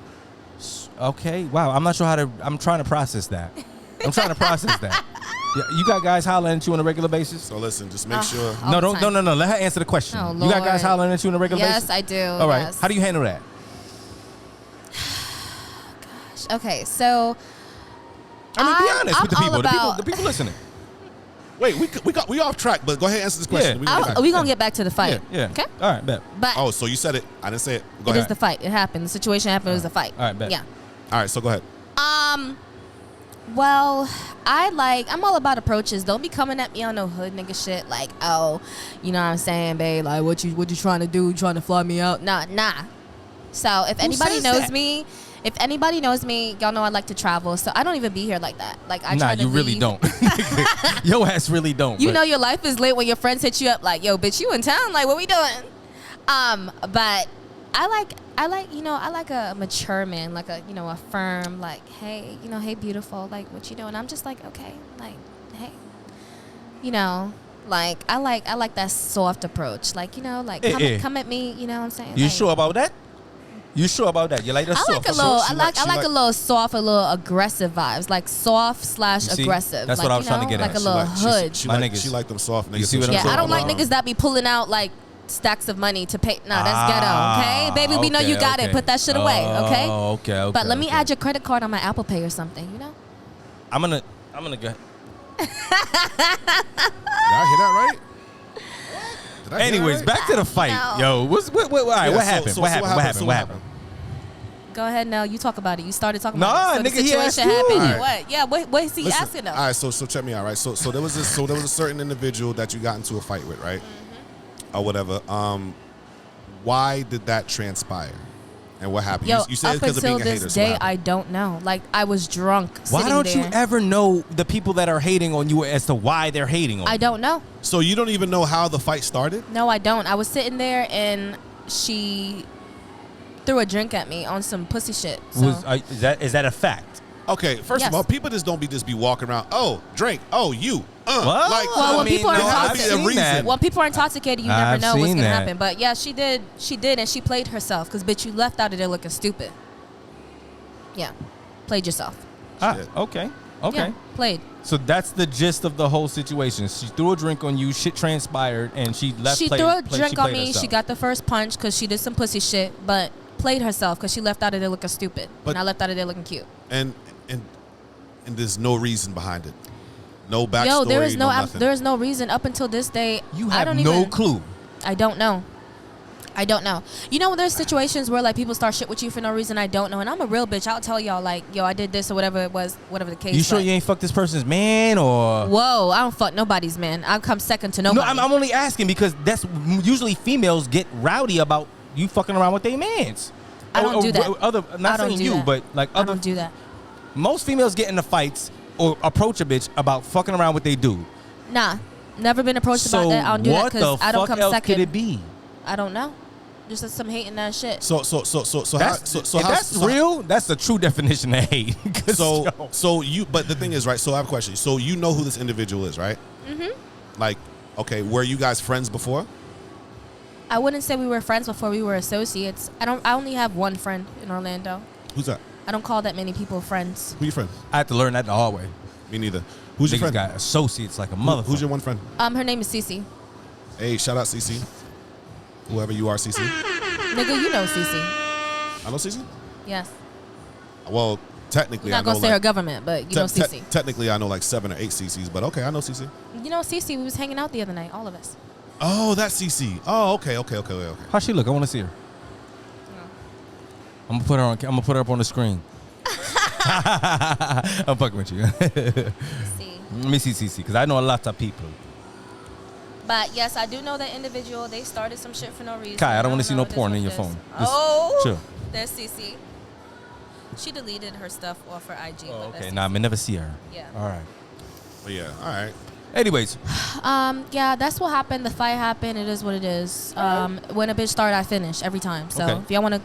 Okay, wow. I'm not sure how to. I'm trying to process that. I'm trying to process that. Yeah, you got guys hollering at you on a regular basis? So listen, just make sure. all No, the don't. time. No. Let her answer the question. Oh, you got guys Lord. hollering at you on a regular Yes, basis? I do. All right. yes. How do you handle that? Okay, so I mean, be honest I'm with the people. all about- The people listening. Wait, we off track, but go ahead and answer this question. Yeah. We gonna get back. we gonna get back to the fight. Yeah. Okay. All right, bet. But Oh, so you said it. I didn't say it. Go it ahead. is the fight. It happened. The situation happened. It was the fight. All right, bet. Yeah. All right, so go ahead. Well, I'm all about approaches. Don't be coming at me on no hood nigga shit like, oh, you know what I'm saying, babe? Like, what you trying to do? You trying to fly me out? Nah. So if anybody says knows that? me, y'all know I like to travel. So I don't even be here like that. Like I Nah, try to you really leave. don't. Your ass really don't. You but- know your life is lit when your friends hit you up like, yo, bitch, you in town? Like, what we doing? But I like a mature man, like a firm, like, hey, hey, beautiful, like, what you doing? I'm just like, okay, like, hey, like, I like that soft approach, like, come at me, you know what I'm saying? You like, sure about that? You sure about that? You like that I soft? like a little, she I like a little soft, a little aggressive vibes, like soft / see? aggressive. That's like, what I was trying to get like at. a little hood. My niggas. She like them soft niggas. see what I'm Yeah, saying? I don't like Wow. niggas that be pulling out like stacks of money to pay. Nah, that's ghetto. Okay, baby, we know you got it. Put that shit away. Okay. Oh, okay. But let me add your credit card on my Apple Pay or something. I'm gonna go. Did I hear that right? Did I hear that Anyways, right? back to the fight. No. Yo, all right, Yeah, what so- happened? so What what happened? happened? What happened? Go ahead, Nell. You talk about it. You started talking Nah, about it. So nigga, he the asked situation you. happened. And Alright. what? Yeah. What is he Listen, asking though? All right, so check me out, right? So there was a certain individual that you got into a fight with, right? Or whatever. Why did that transpire? And what happened? Yo, you said up it's because of until being a hater. this so what day, happened? I don't know. Like I was drunk. Why sitting don't there. you ever know the people that are hating on you as to why they're hating on you? I don't know. So you don't even know how the fight started? No, I don't. I was sitting there and she threw a drink at me on some pussy shit. So. Is that a fact? Okay, first Yes. of all, people just don't be walking around. Oh, drink. Oh, you. What? Like, Well, I when mean, people are no, I've intoxicated, seen that. when people are intoxicated, you never I've know what's seen gonna that. happen. But yeah, she did, and she played herself because bitch, you left out of there looking stupid. Yeah, played yourself. Ah, Shit. okay. Okay. Yeah, played. So that's the gist of the whole situation. She threw a drink on you, shit transpired, and she left. She threw a drink on me. She got the first punch because she did some pussy shit, but played herself because she left out of there looking stupid. And I left out of there looking cute. And there's no reason behind it. No backstory. Yo, there is no reason up until this day. You have no clue. I don't know. You know, there's situations where like people start shit with you for no reason. I don't know, and I'm a real bitch. I'll tell y'all like, yo, I did this or whatever it was, whatever the case. You sure you ain't fucked this person's man or? Whoa, I don't fuck nobody's man. I come second to nobody. No, I'm only asking because that's usually females get rowdy about you fucking around with their mans. I don't do that. Not saying you, but like other. I don't do that. Most females get into fights or approach a bitch about fucking around with they dude. Nah, never been approached about that. I don't do that because I don't come else second. Could it be? I don't know. Just some hating that shit. So that's real. That's the true definition of hate. So you, but the thing is, right? So I have a question. So you know who this individual is, right? Mm-hmm. Like, okay, were you guys friends before? I wouldn't say we were friends before. We were associates. I only have one friend in Orlando. Who's that? I don't call that many people friends. Who your friend? I had to learn that the hard way. Me neither. Who's your friend? Got associates like a motherfucker. Who's your one friend? Her name is Cece. Hey, shout out Cece. Whoever you are, Cece. Nigga, you know Cece. I know Cece? Yes. Well, technically, I'm not gonna say her government, but you know Cece. Technically, I know like 7 or 8 Cece's, but okay, I know Cece. You know Cece, we was hanging out the other night, all of us. Oh, that's Cece. Oh, okay. How she look? I want to see her. I'm gonna put her up on the screen. I'm fucking with you. Let me see Cece, because I know a lot of people. But yes, I do know that individual. They started some shit for no reason. Kai, I don't want to see no porn in your phone. Chill. There's Cece. She deleted her stuff off her IG. Oh, okay. Nah, I may never see her. Yeah. All right. But yeah. All right. Anyways. Yeah, that's what happened. The fight happened. It is what it is. When a bitch started, I finish every time. So if y'all want to,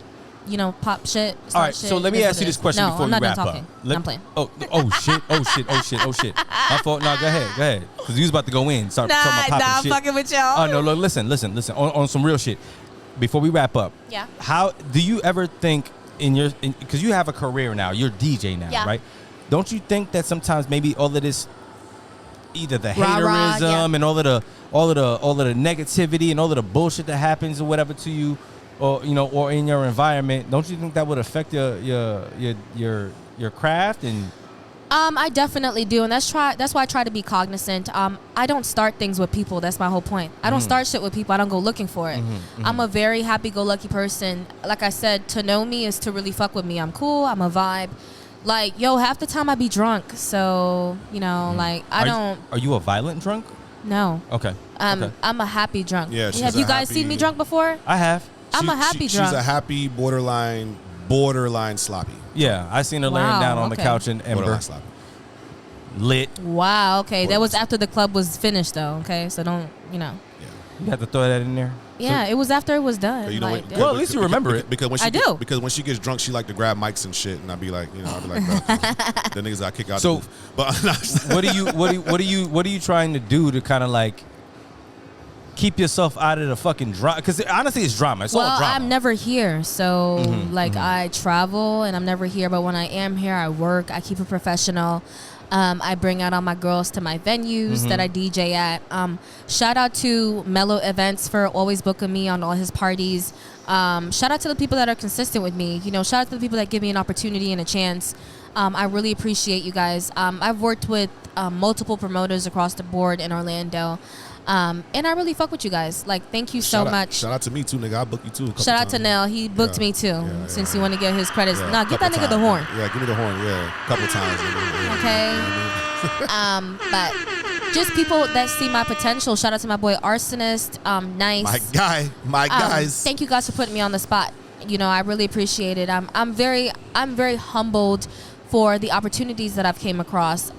pop shit. All right. So let me ask you this question before we wrap up. I'm playing. Oh shit. I thought. No, go ahead. Because you was about to go in. Start talking about popping shit. I'm fucking with y'all. Oh no, look, listen. On some real shit. Before we wrap up. Yeah. How do you ever think because you have a career now, you're DJ now, right? Don't you think that sometimes maybe all of this, either the haterism and all of the negativity and all of the bullshit that happens or whatever to you, or or in your environment, don't you think that would affect your craft? And I definitely do, and that's why I try to be cognizant. I don't start things with people. That's my whole point. I don't start shit with people. I don't go looking for it. I'm a very happy-go-lucky person. Like I said, to know me is to really fuck with me. I'm cool. I'm a vibe. Like, half the time I be drunk. So, like, I don't... Are you a violent drunk? No. Okay. I'm a happy drunk. Yeah, have you guys seen me drunk before? I have. I'm a happy drunk. She's a happy borderline sloppy. Yeah, I seen her laying down on the couch in Ember. Lit. Wow, okay. That was after the club was finished, though, okay? So don't, Yeah. You have to throw that in there? Yeah, it was after it was done. Well, at least you remember it. Because when she gets drunk, she like to grab mics and shit, and I'd be like, bro, the niggas I kick out the booth. But what are you trying to do to kind of like keep yourself out of the fucking drama? Because honestly, it's drama. It's all drama. I'm never here, so I travel and I'm never here. But when I am here, I work. I keep it professional. I bring out all my girls to my venues that I DJ at. Shout out to Mellow Events for always booking me on all his parties. Shout out to the people that are consistent with me. Shout out to the people that give me an opportunity and a chance. I really appreciate you guys. I've worked with multiple promoters across the board in Orlando. And I really fuck with you guys. Like, thank you so much. Shout out to me too, nigga. I booked you too. Shout out to Nel. He booked me too. Since you want to get his credits. Nah, get that nigga the horn. Yeah, give me the horn. Yeah, a couple times. Okay. But just people that see my potential. Shout out to my boy Arsonist. Nice. My guys. Thank you guys for putting me on the spot. I really appreciate it. I'm very humbled for the opportunities that I've came across.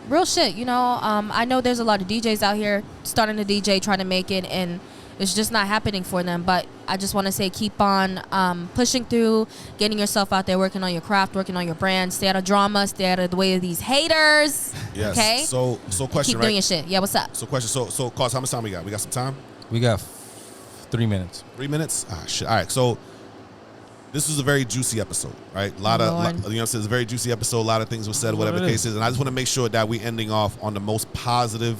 Real shit, I know there's a lot of DJs out here starting to DJ, trying to make it, and it's just not happening for them. But I just want to say, keep on pushing through, getting yourself out there, working on your craft, working on your brand. Stay out of drama, stay out of the way of these haters. Yes. Okay? So question, keep doing your shit. Yeah, what's up? So question, so Cause, how much time we got? We got some time? We got 3 minutes. 3 minutes? Ah, shit. All right, so this was a very juicy episode, right? A lot of, you know what I'm saying? It's a very juicy episode. A lot of things were said, whatever the case is. And I just want to make sure that we ending off on the most positive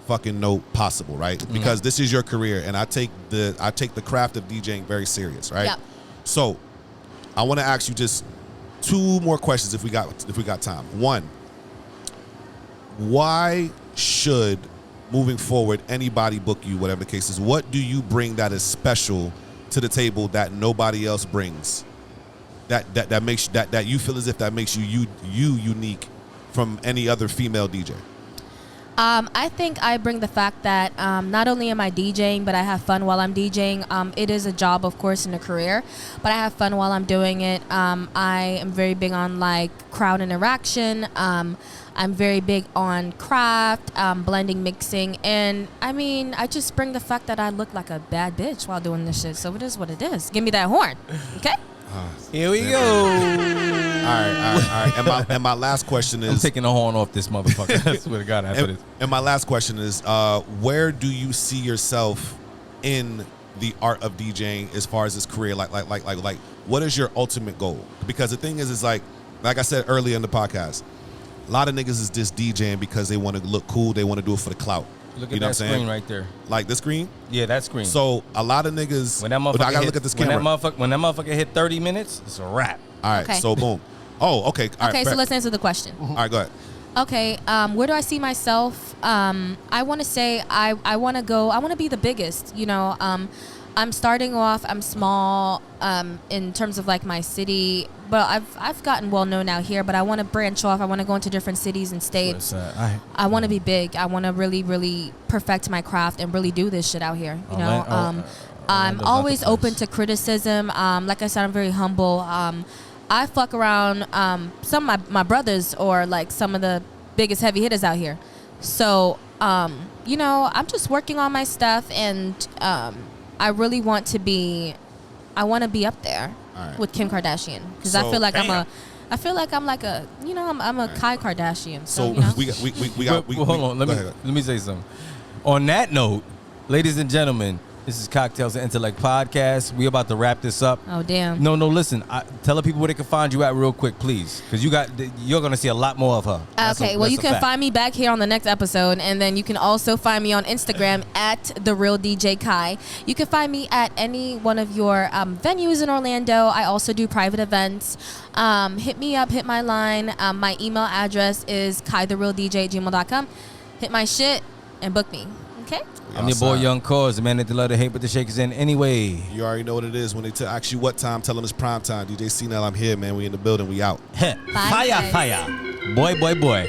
fucking note possible, right? Because this is your career, and I take the craft of DJing very serious, right? Yep. So I want to ask you just 2 more questions if we got time. 1, why should moving forward anybody book you, whatever the case is? What do you bring that is special to the table that nobody else brings, that makes that you feel as if that makes you unique from any other female DJ? I think I bring the fact that not only am I DJing, but I have fun while I'm DJing. It is a job, of course, and a career, but I have fun while I'm doing it. I am very big on like crowd interaction. I'm very big on craft, blending, mixing, and I mean, I just bring the fact that I look like a bad bitch while doing this shit. So it is what it is. Give me that horn, okay? Here we go. All right. And my last question is, I'm taking the horn off this motherfucker. I swear to God, after this. And my last question is, where do you see yourself in the art of DJing as far as this career? Like, what is your ultimate goal? Because the thing is like I said earlier in the podcast, a lot of niggas is just DJing because they want to look cool. They want to do it for the clout. Look at you know that screen right there. Like the screen? Yeah, that screen. So a lot of niggas. When that motherfucker I gotta look at this camera. When that motherfucker hit 30 minutes, it's a wrap. All right. Okay. So boom. Oh, okay. All right. Okay, so let's answer the question. All right, go ahead. Okay, where do I see myself? I want to say I want to be the biggest, you know. I'm starting off, I'm small in terms of like my city, but I've gotten well known out here, but I want to branch off. I want to go into different cities and states. I want to be big. I want to really, really perfect my craft and really do this shit out here, you know. I'm always open to criticism. Like I said, I'm very humble. I fuck around some of my brothers or like some of the biggest heavy hitters out here. So, you know, I'm just working on my stuff, and I really want to be up there with Kim Kardashian, because I feel like I'm like a, you know, I'm a Kai Kardashian. So you know? we got hold on. Let me say something. On that note, ladies and gentlemen, this is Cocktails and Intellect Podcast. We about to wrap this up. Oh damn. No, listen. Tell the people where they can find you at real quick, please, because you're gonna see a lot more of her. Okay, well, you can find me back here on the next episode, and then you can also find me on Instagram at The Real DJ Kai. You can find me at any one of your venues in Orlando. I also do private events. Hit me up, hit my line. My email address is kaitherealdj@gmail.com. Hit my shit and book me. Okay? I'm your boy Young Cause, the man that they love to hate, but the shakers in anyway. You already know what it is. When they ask you what time, tell them it's prime time. DJ Cnel, I'm here, man. We in the building. We out. Bye, Fire. Boy.